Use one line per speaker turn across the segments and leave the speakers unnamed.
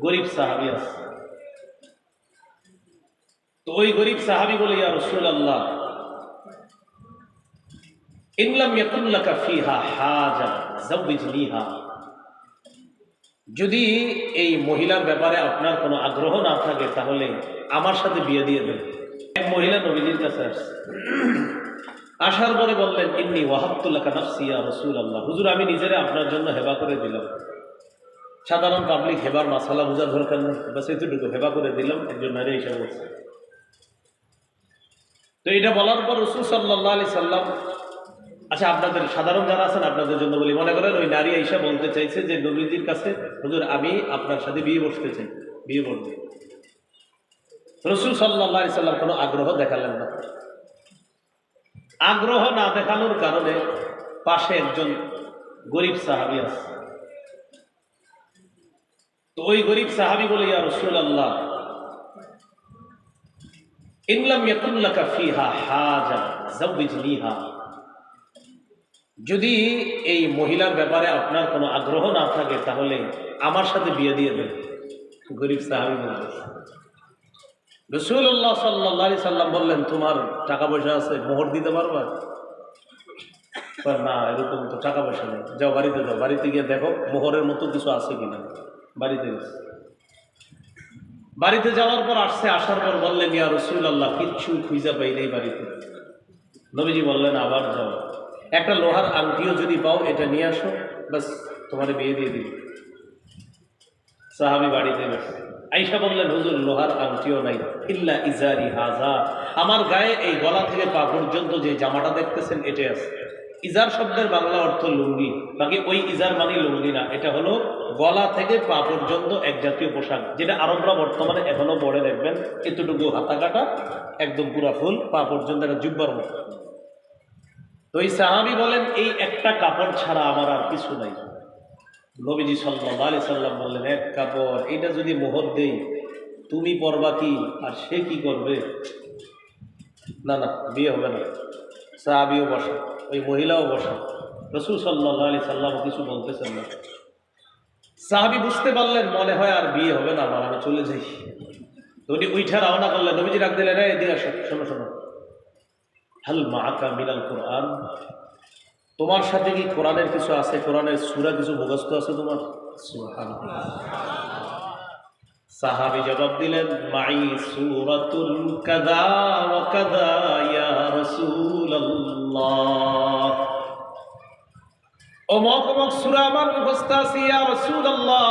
গরিব সাহাবী আছে। তো ওই গরিব সাহাবী বলে, ইয়া রাসূলুল্লাহ, ইন লাম ইয়াকুন লাকা ফিহা হাজা যাওবিজনিহা, যদি এই মহিলার ব্যাপারে আপনার কোনো আগ্রহ না থাকে তাহলে আমার সাথে বিয়ে দিয়ে দেন। এক মহিলা নবীজির কাছে আসছে, আসার পরে বললেন, ইন্নী ওয়াহাবতু লাকা নাফসি ইয়া রাসূলুল্লাহ, হুজুর আমি নিজেরে আপনার জন্য হেবা করে দিলাম। সাধারণ পাবলিক হেবার মাসালা বোঝার দরকার নেই, বাস এতটুকু হেবা করে দিলাম, একজন নারী এসে বলছে। তো এটা বলার পর রাসূল সাল্লাল্লাহু আলাইহি সাল্লাম, আচ্ছা আপনাদের সাধারণ যারা আছেন আপনাদের জন্য বলি, মনে করেন ওই নারী আইসা বলতে চাইছে যে নবীজির কাছে, হুজুর আমি আপনার সাথে বিয়ে বসতে চাই, বিয়ে করতে। রাসূল সাল্লাল্লাহু আলাইহি সাল্লাম কোনো আগ্রহ দেখালেন না। আগ্রহ না দেখানোর কারণে পাশে একজন গরিব সাহাবী আছে। তো ওই গরিব সাহাবী বলে, ইয়া রাসূলুল্লাহ, ইন লাম ইয়াকুন লাকা ফিহা হাজা যাওবিজনিহা, যদি এই মহিলার ব্যাপারে আপনার কোনো আগ্রহ না থাকে তাহলে আমার সাথে বিয়ে দিয়ে দেন। গরিব সাহাবী বলতেছে। রাসূলুল্লাহ সাল্লাল্লাহু আলাইহি সাল্লাম বললেন, তোমার টাকা পয়সা আছে, মোহর দিতে পারবা? না, এরকম তো টাকা পয়সা নেই। যাও বাড়িতে যাও, বাড়িতে গিয়ে দেখো মোহরের মতো কিছু আছে কিনা। বাড়িতে গেছে, বাড়িতে যাওয়ার পর আসছে, আসার পর বললেন, ইয়া রাসূলুল্লাহ, কিচ্ছু খুঁজে পাই নেই বাড়িতে। নবীজি বললেন, আবার যাও, একটা লোহার আংটিও যদি পাও এটা নিয়ে আসো, বাস তোমার বিয়ে দিয়ে দিই। সাহাবী বাড়িতে গেছে, আয়েশা বললেন, হুজুর লোহার আংটিও নাই, ইল্লা ইজারি হাজা, আমার গায়ে এই গলা থেকে পা পর্যন্ত যে জামাটা দেখতেছেন এটাই আছে। ইজার শব্দের বাংলা অর্থ লুঙ্গি, বাকি ওই ইজার মানে লুঙ্গি না, এটা হলো গলা থেকে পা পর্যন্ত এক জাতীয় পোশাক, যেটা আরবরা বর্তমানে এখনো পরে দেখবেন, এতটুকু হাতা কাটা, একদম পুরা ফুল, পা পর্যন্ত একটা জুব্বার মতো। তো এই সাহাবী বলেন, এই একটা কাপড় ছাড়া আমার আর কিছু নাই। নবীজি সাল্লাল্লাহু আলাইহি সাল্লাম বললেন, এক কাপড়, এটা যদি মোহর দেই তুমি পরবা কি আর সে কি করবে? না না, বিয়ে হবে না। সাহাবীও বসা, ওই মহিলাও বসা, রাসূল সাল্লাল্লাহু আলাইহি সাল্লাম কিছু বলতেছেন না। সাহাবী বুঝতে পারলেন মনে হয় আর বিয়ে হবে না আমার, আমি চলে যাই। তো উনি উইঠা রওনা করলেন। নবীজি ডাক দিলেন, এদিকে আসো, শোনো শোনো, হাল মাআকা মিনাল কুরআন, তোমার সাথে কি কোরআনের কিছু আছে? কোরআনের সূরা কিছু মুখস্থ আছে তোমার? সুবহানাল্লাহ। সাহাবী জবাব দিলেন, মাই সূরাতুল কাযা ওয়া কাযা ইয়া রাসূলুল্লাহ, অমুক অমুক সূরা আমার মুখস্থ আছে ইয়া রাসূলুল্লাহ।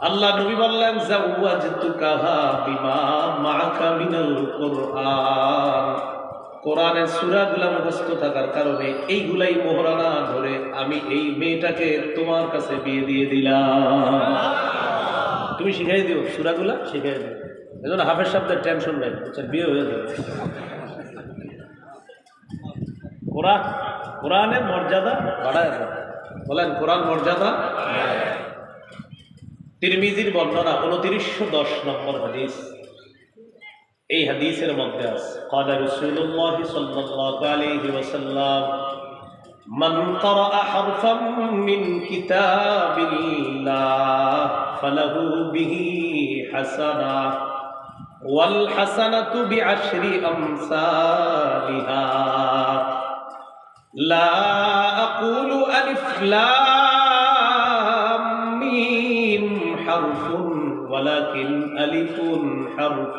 আল্লাহ নবী বললেন, যাওয়াজতুকাহা বিমা মাআকা মিনাল কুরআন, কোরআনের সূরাগুলো মুখস্থ থাকার কারণে এইগুলাই মোহরানা ধরে আমি এই মেয়েটাকে তোমার কাছে বিয়ে দিয়ে দিলাম। তুমি শিখাই দিও, সূরাগুলা শিখাই দিও, এজন্য হাফেজ সাহেবদের টেনশন নেই, বিয়ে হয়ে যাবে। কোরআনের মর্যাদা বাড়ায় দেয়, বলেন কোরআন মর্যাদা। তিরমিজির বর্ণনা 2910 নম্বর হাদিস, এই হাদিসের মধ্যে আছে, قال رسول الله صلى الله عليه وسلم من قرأ حرفا من كتاب الله فله به حسنة والحسنة بعشر أمثالها لا أقول ألف لام ميم حرف ولكن ألف حرف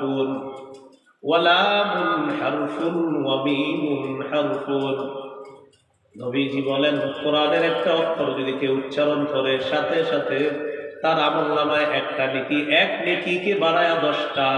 ওয়ালাম হারফুন ওয়া মিম হারফুন। নবীজি বলেন, কোরআনের একটা অক্ষর যদি কেউ উচ্চারণ করে সাথে সাথে তার আমলনামায় একটা নেকি, এক নেকিকে বাড়ায়া 10টা।